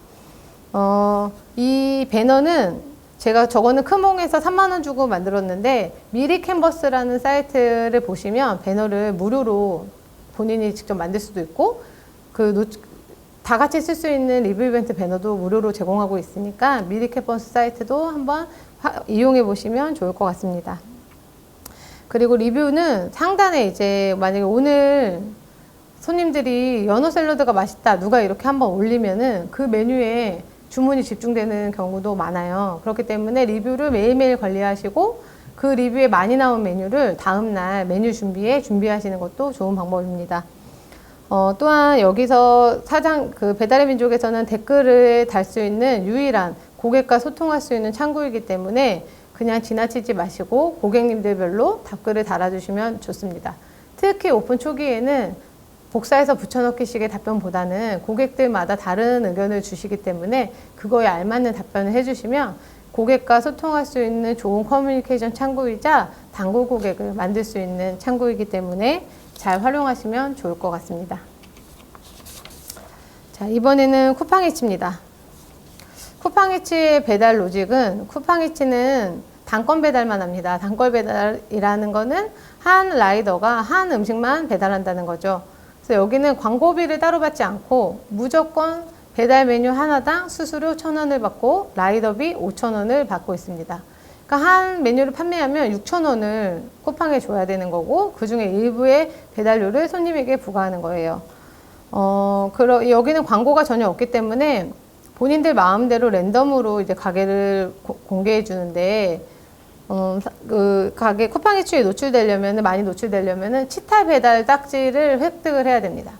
이 배너는 저거는 크몽에서 3만 원 주고 만들었는데, 미리 캔버스라는 사이트를 보시면 배너를 무료로 본인이 직접 만들 수도 있고, 다 같이 쓸 수 있는 리뷰 이벤트 배너도 무료로 제공하고 있으니까 미리 캔버스 사이트도 한번 이용해 보시면 좋을 것 같습니다. 그리고 리뷰는 상단에 이제 만약에 오늘 손님들이 연어 샐러드가 맛있다 누가 이렇게 한번 올리면은 그 메뉴에 주문이 집중되는 경우도 많아요. 그렇기 때문에 리뷰를 매일매일 관리하시고 그 리뷰에 많이 나온 메뉴를 다음날 메뉴 준비하시는 것도 좋은 방법입니다. 또한 여기서 배달의 민족에서는 댓글을 달 수 있는 유일한 고객과 소통할 수 있는 창구이기 때문에 그냥 지나치지 마시고 고객님들별로 댓글을 달아주시면 좋습니다. 특히 오픈 초기에는 복사해서 붙여넣기식의 답변보다는 고객들마다 다른 의견을 주시기 때문에 그거에 알맞는 답변을 해주시면 고객과 소통할 수 있는 좋은 커뮤니케이션 창구이자 단골 고객을 만들 수 있는 창구이기 때문에 잘 활용하시면 좋을 것 같습니다. 자, 이번에는 쿠팡이츠입니다. 쿠팡이츠의 배달 로직은 쿠팡이츠는 단건 배달만 합니다. 단건 배달이라는 거는 한 라이더가 한 음식만 배달한다는 거죠. 그래서 여기는 광고비를 따로 받지 않고 무조건 배달 메뉴 하나당 수수료 1,000원을 받고 라이더비 5,000원을 받고 있습니다. 그러니까 한 메뉴를 판매하면 6,000원을 쿠팡에 줘야 되는 거고 그 중에 일부의 배달료를 손님에게 부과하는 거예요. 여기는 광고가 전혀 없기 때문에 본인들 마음대로 랜덤으로 이제 가게를 공개해 주는데, 그 가게 쿠팡이츠에 많이 노출되려면은 치타 배달 딱지를 획득을 해야 됩니다.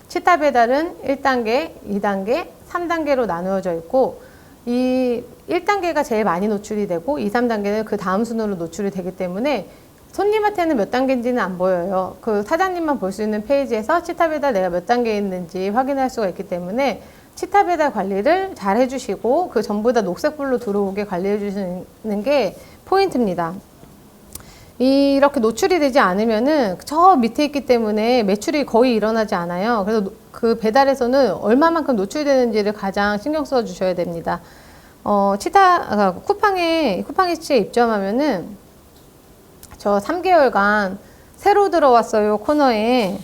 치타 배달은 1단계, 2단계, 3단계로 나누어져 있고, 이 1단계가 제일 많이 노출이 되고 2, 3단계는 그 다음 순으로 노출이 되기 때문에 손님한테는 몇 단계인지는 안 보여요. 그 사장님만 볼 수 있는 페이지에서 치타 배달 내가 몇 단계에 있는지 확인할 수가 있기 때문에 치타 배달 관리를 잘 해주시고 그 전부 다 녹색불로 들어오게 관리해 주시는 게 포인트입니다. 이렇게 노출이 되지 않으면은 저 밑에 있기 때문에 매출이 거의 일어나지 않아요. 그래서 그 배달에서는 얼마만큼 노출되는지를 가장 신경 써 주셔야 됩니다. 쿠팡이츠에 입점하면은 저 3개월간 새로 들어왔어요 코너에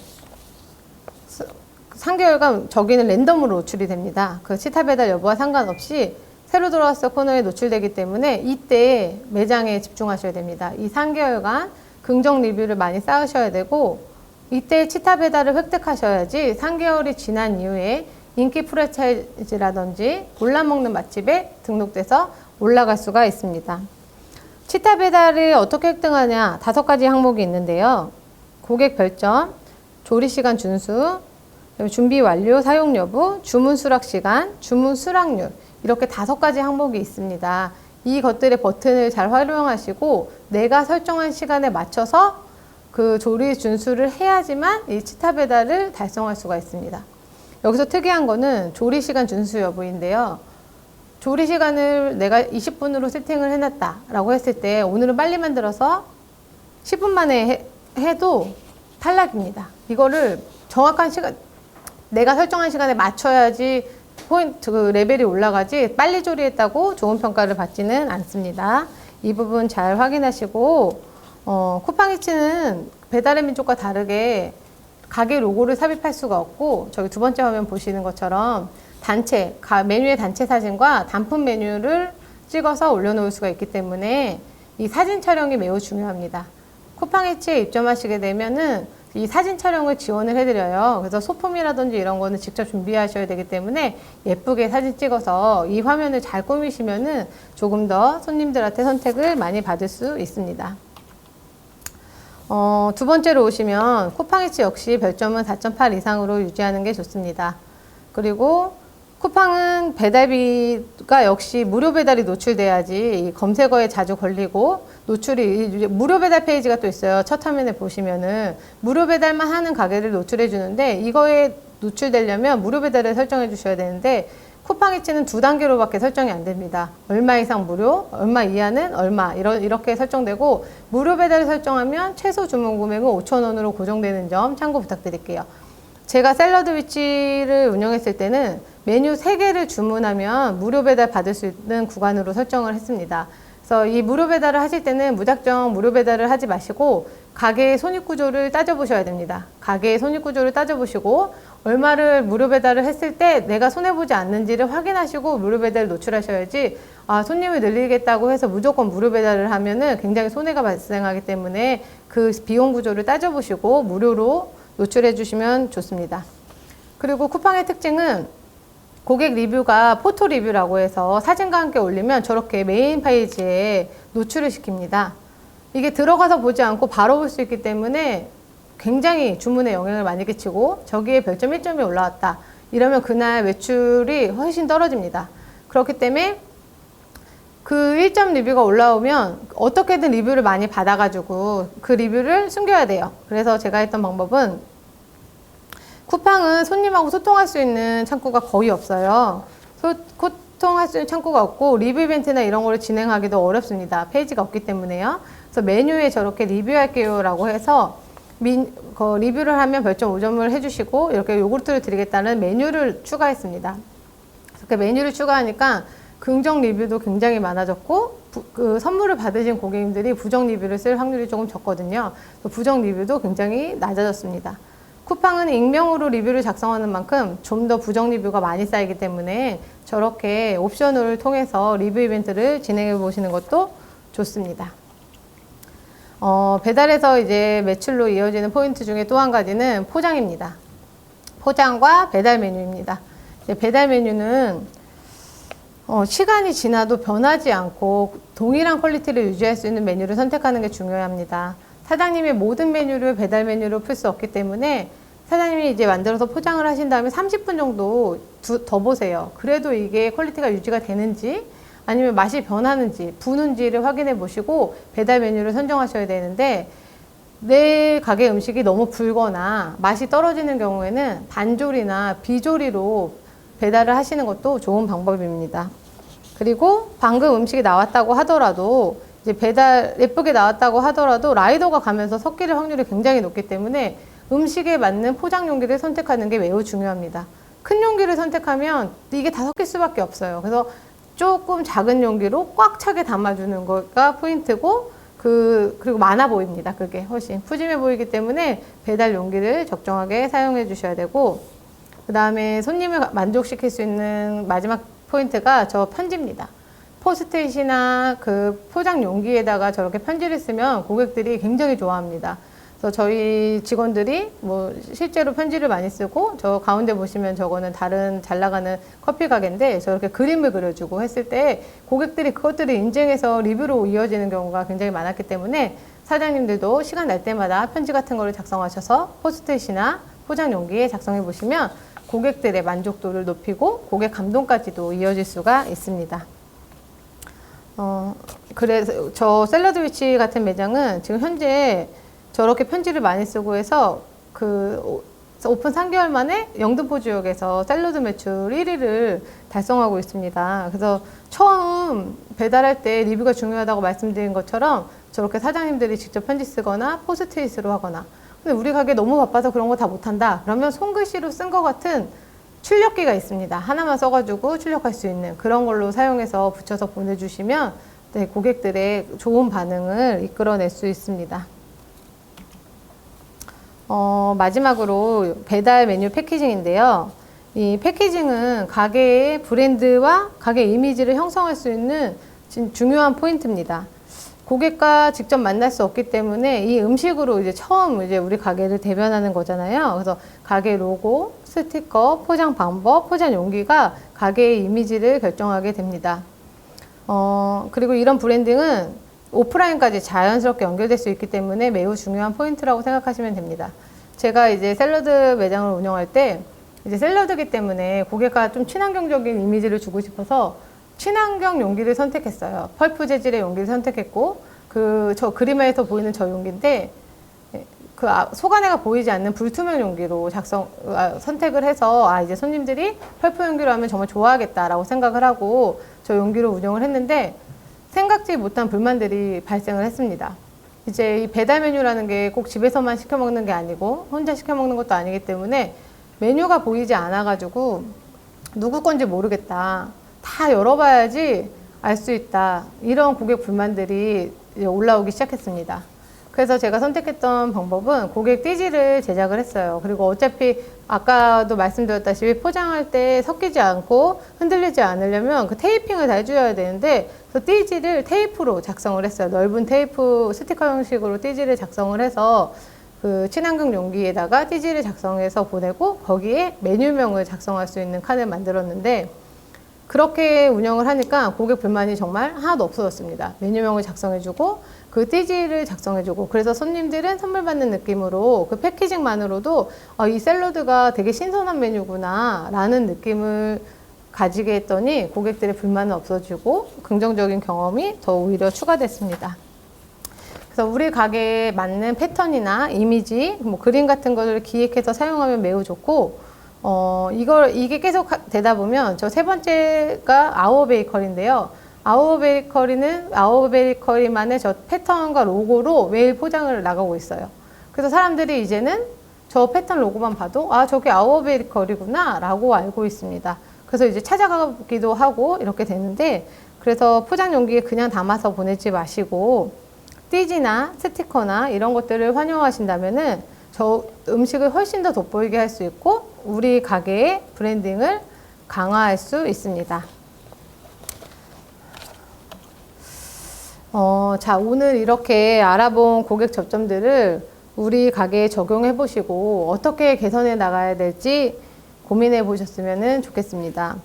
3개월간 저기는 랜덤으로 노출이 됩니다. 그 치타 배달 여부와 상관없이 새로 들어왔어 코너에 노출되기 때문에 이때 매장에 집중하셔야 됩니다. 이 3개월간 긍정 리뷰를 많이 쌓으셔야 되고 이때 치타 배달을 획득하셔야지 3개월이 지난 이후에 인기 프랜차이즈라든지 골라 먹는 맛집에 등록돼서 올라갈 수가 있습니다. 치타 배달을 어떻게 획득하냐? 5가지 항목이 있는데요. 고객 별점, 조리 시간 준수, 준비 완료, 사용 여부, 주문 수락 시간, 주문 수락률 이렇게 5가지 항목이 있습니다. 이것들의 버튼을 잘 활용하시고 내가 설정한 시간에 맞춰서 그 조리 준수를 해야지만 이 치타 배달을 달성할 수가 있습니다. 여기서 특이한 거는 조리 시간 준수 여부인데요. 조리 시간을 내가 20분으로 세팅을 해놨다 라고 했을 때 오늘은 빨리 만들어서 10분 만에 해도 탈락입니다. 이거를 정확한 시간 내가 설정한 시간에 맞춰야지 그 레벨이 올라가지 빨리 조리했다고 좋은 평가를 받지는 않습니다. 이 부분 잘 확인하시고 쿠팡이츠는 배달의 민족과 다르게 가게 로고를 삽입할 수가 없고 저기 2번째 화면 보시는 것처럼 메뉴의 단체 사진과 단품 메뉴를 찍어서 올려놓을 수가 있기 때문에 이 사진 촬영이 매우 중요합니다. 쿠팡이츠에 입점하시게 되면은 이 사진 촬영을 지원을 해드려요. 그래서 소품이라든지 이런 거는 직접 준비하셔야 되기 때문에 예쁘게 사진 찍어서 이 화면을 잘 꾸미시면은 조금 더 손님들한테 선택을 많이 받을 수 있습니다. 두 번째로 오시면 쿠팡이츠 역시 별점은 4.8 이상으로 유지하는 게 좋습니다. 그리고 쿠팡은 배달비가 역시 무료 배달이 노출돼야지 검색어에 자주 걸리고 노출이 무료 배달 페이지가 또 있어요. 첫 화면에 보시면은 무료 배달만 하는 가게를 노출해 주는데 이거에 노출되려면 무료 배달을 설정해 주셔야 되는데 쿠팡이츠는 2단계로밖에 설정이 안 됩니다. 얼마 이상 무료, 얼마 이하는 얼마 이렇게 설정되고 무료 배달을 설정하면 최소 주문 금액은 5,000원으로 고정되는 점 참고 부탁드릴게요. 제가 샐러드 위치를 운영했을 때는 메뉴 3개를 주문하면 무료 배달 받을 수 있는 구간으로 설정을 했습니다. 그래서 이 무료 배달을 하실 때는 무작정 무료 배달을 하지 마시고 가게의 손익구조를 따져보셔야 됩니다. 가게의 손익구조를 따져보시고 얼마를 무료 배달을 했을 때 내가 손해보지 않는지를 확인하시고 무료 배달을 노출하셔야지 손님을 늘리겠다고 해서 무조건 무료 배달을 하면은 굉장히 손해가 발생하기 때문에 그 비용 구조를 따져보시고 무료로 노출해 주시면 좋습니다. 그리고 쿠팡의 특징은 고객 리뷰가 포토 리뷰라고 해서 사진과 함께 올리면 저렇게 메인 페이지에 노출을 시킵니다. 이게 들어가서 보지 않고 바로 볼 수 있기 때문에 굉장히 주문에 영향을 많이 끼치고 저기에 별점 1점이 올라왔다. 이러면 그날 매출이 훨씬 떨어집니다. 그렇기 때문에 그 1점 리뷰가 올라오면 어떻게든 리뷰를 많이 받아가지고 그 리뷰를 숨겨야 돼요. 그래서 제가 했던 방법은 쿠팡은 손님하고 소통할 수 있는 창구가 거의 없어요. 소통할 수 있는 창구가 없고 리뷰 이벤트나 이런 거를 진행하기도 어렵습니다. 페이지가 없기 때문에요. 그래서 메뉴에 저렇게 리뷰할게요 라고 해서 리뷰를 하면 별점 5점을 해주시고 이렇게 요구르트를 드리겠다는 메뉴를 추가했습니다. 이렇게 메뉴를 추가하니까 긍정 리뷰도 굉장히 많아졌고 그 선물을 받으신 고객님들이 부정 리뷰를 쓸 확률이 조금 적거든요. 부정 리뷰도 굉장히 낮아졌습니다. 쿠팡은 익명으로 리뷰를 작성하는 만큼 좀 더 부정 리뷰가 많이 쌓이기 때문에 저렇게 옵션을 통해서 리뷰 이벤트를 진행해 보시는 것도 좋습니다. 배달에서 이제 매출로 이어지는 포인트 중에 또 한 가지는 포장입니다. 포장과 배달 메뉴입니다. 배달 메뉴는 시간이 지나도 변하지 않고 동일한 퀄리티를 유지할 수 있는 메뉴를 선택하는 게 중요합니다. 사장님의 모든 메뉴를 배달 메뉴로 풀 수 없기 때문에 사장님이 이제 만들어서 포장을 하신 다음에 30분 정도 더 보세요. 그래도 이게 퀄리티가 유지가 되는지 아니면 맛이 변하는지 부는지를 확인해 보시고 배달 메뉴를 선정하셔야 되는데 내 가게 음식이 너무 불거나 맛이 떨어지는 경우에는 반조리나 비조리로 배달을 하시는 것도 좋은 방법입니다. 그리고 방금 음식이 나왔다고 하더라도 이제 배달 예쁘게 나왔다고 하더라도 라이더가 가면서 섞일 확률이 굉장히 높기 때문에 음식에 맞는 포장 용기를 선택하는 게 매우 중요합니다. 큰 용기를 선택하면 이게 다 섞일 수밖에 없어요. 그래서 조금 작은 용기로 꽉 차게 담아주는 거가 포인트고 그리고 많아 보입니다. 그게 훨씬 푸짐해 보이기 때문에 배달 용기를 적정하게 사용해 주셔야 되고 그 다음에 손님을 만족시킬 수 있는 마지막 포인트가 저 편지입니다. 포스트잇이나 그 포장 용기에다가 저렇게 편지를 쓰면 고객들이 굉장히 좋아합니다. 그래서 저희 직원들이 뭐 실제로 편지를 많이 쓰고 저 가운데 보시면 저거는 다른 잘 나가는 커피 가게인데 저렇게 그림을 그려주고 했을 때 고객들이 그것들을 인증해서 리뷰로 이어지는 경우가 굉장히 많았기 때문에 사장님들도 시간 날 때마다 편지 같은 거를 작성하셔서 포스트잇이나 포장 용기에 작성해 보시면 고객들의 만족도를 높이고 고객 감동까지도 이어질 수가 있습니다. 그래서 저 샐러드 위치 같은 매장은 지금 현재 저렇게 편지를 많이 쓰고 해서 그 오픈 3개월 만에 영등포 지역에서 샐러드 매출 1위를 달성하고 있습니다. 그래서 처음 배달할 때 리뷰가 중요하다고 말씀드린 것처럼 저렇게 사장님들이 직접 편지 쓰거나 포스트잇으로 하거나 근데 우리 가게 너무 바빠서 그런 거 다 못한다. 그러면 손글씨로 쓴 것 같은 출력기가 있습니다. 하나만 써가지고 출력할 수 있는 그런 걸로 사용해서 붙여서 보내주시면 네, 고객들의 좋은 반응을 이끌어낼 수 있습니다. 마지막으로 배달 메뉴 패키징인데요. 이 패키징은 가게의 브랜드와 가게 이미지를 형성할 수 있는 중요한 포인트입니다. 고객과 직접 만날 수 없기 때문에 이 음식으로 이제 처음 이제 우리 가게를 대변하는 거잖아요. 그래서 가게 로고, 스티커, 포장 방법, 포장 용기가 가게의 이미지를 결정하게 됩니다. 그리고 이런 브랜딩은 오프라인까지 자연스럽게 연결될 수 있기 때문에 매우 중요한 포인트라고 생각하시면 됩니다. 제가 이제 샐러드 매장을 운영할 때 이제 샐러드기 때문에 고객과 좀 친환경적인 이미지를 주고 싶어서 친환경 용기를 선택했어요. 펄프 재질의 용기를 선택했고, 저 그림에서 보이는 저 용기인데, 속 안에가 보이지 않는 불투명 용기로 선택을 해서, 이제 손님들이 펄프 용기로 하면 정말 좋아하겠다라고 생각을 하고, 저 용기로 운영을 했는데, 생각지 못한 불만들이 발생을 했습니다. 이제 이 배달 메뉴라는 게 꼭 집에서만 시켜 먹는 게 아니고, 혼자 시켜 먹는 것도 아니기 때문에, 메뉴가 보이지 않아가지고, 누구 건지 모르겠다. 다 열어봐야지 알 수 있다. 이런 고객 불만들이 이제 올라오기 시작했습니다. 그래서 제가 선택했던 방법은 고객 띠지를 제작을 했어요. 그리고 어차피 아까도 말씀드렸다시피 포장할 때 섞이지 않고 흔들리지 않으려면 그 테이핑을 다 해줘야 되는데 그 띠지를 테이프로 작성을 했어요. 넓은 테이프 스티커 형식으로 띠지를 작성을 해서 그 친환경 용기에다가 띠지를 작성해서 보내고 거기에 메뉴명을 작성할 수 있는 칸을 만들었는데 그렇게 운영을 하니까 고객 불만이 정말 하나도 없어졌습니다. 메뉴명을 작성해주고 그 띠지를 작성해주고 그래서 손님들은 선물 받는 느낌으로 그 패키징만으로도 이 샐러드가 되게 신선한 메뉴구나 라는 느낌을 가지게 했더니 고객들의 불만은 없어지고 긍정적인 경험이 더 오히려 추가됐습니다. 그래서 우리 가게에 맞는 패턴이나 이미지, 뭐 그림 같은 것을 기획해서 사용하면 매우 좋고 이게 계속 되다 보면 저 세 번째가 아워 베이커리인데요. 아워 베이커리만의 저 패턴과 로고로 매일 포장을 나가고 있어요. 그래서 사람들이 이제는 저 패턴 로고만 봐도 저게 아워 베이커리구나 라고 알고 있습니다. 그래서 이제 찾아가기도 하고 이렇게 되는데 그래서 포장 용기에 그냥 담아서 보내지 마시고 띠지나 스티커나 이런 것들을 활용하신다면은 저 음식을 훨씬 더 돋보이게 할 수 있고 우리 가게의 브랜딩을 강화할 수 있습니다. 자, 오늘 이렇게 알아본 고객 접점들을 우리 가게에 적용해 보시고 어떻게 개선해 나가야 될지 고민해 보셨으면 좋겠습니다.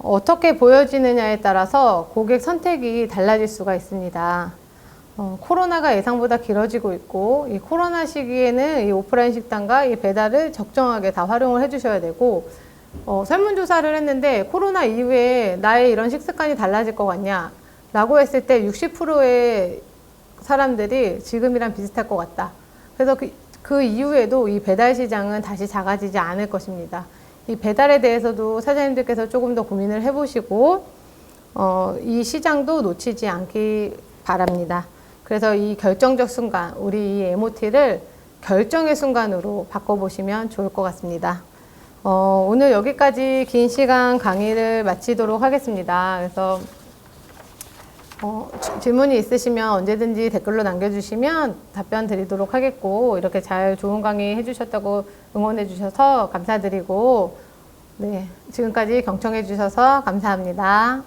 어떻게 보여지느냐에 따라서 고객 선택이 달라질 수가 있습니다. 코로나가 예상보다 길어지고 있고 이 코로나 시기에는 이 오프라인 식당과 이 배달을 적정하게 다 활용을 해주셔야 되고 설문조사를 했는데 코로나 이후에 나의 이런 식습관이 달라질 것 같냐 라고 했을 때 60%의 사람들이 지금이랑 비슷할 것 같다. 그래서 그 이후에도 이 배달 시장은 다시 작아지지 않을 것입니다. 이 배달에 대해서도 사장님들께서 조금 더 고민을 해보시고 이 시장도 놓치지 않기 바랍니다. 그래서 이 결정적 순간, 우리 이 MOT를 결정의 순간으로 바꿔보시면 좋을 것 같습니다. 오늘 여기까지 긴 시간 강의를 마치도록 하겠습니다. 그래서 질문이 있으시면 언제든지 댓글로 남겨주시면 답변 드리도록 하겠고 이렇게 잘 좋은 강의 해주셨다고 응원해 주셔서 감사드리고 네, 지금까지 경청해 주셔서 감사합니다.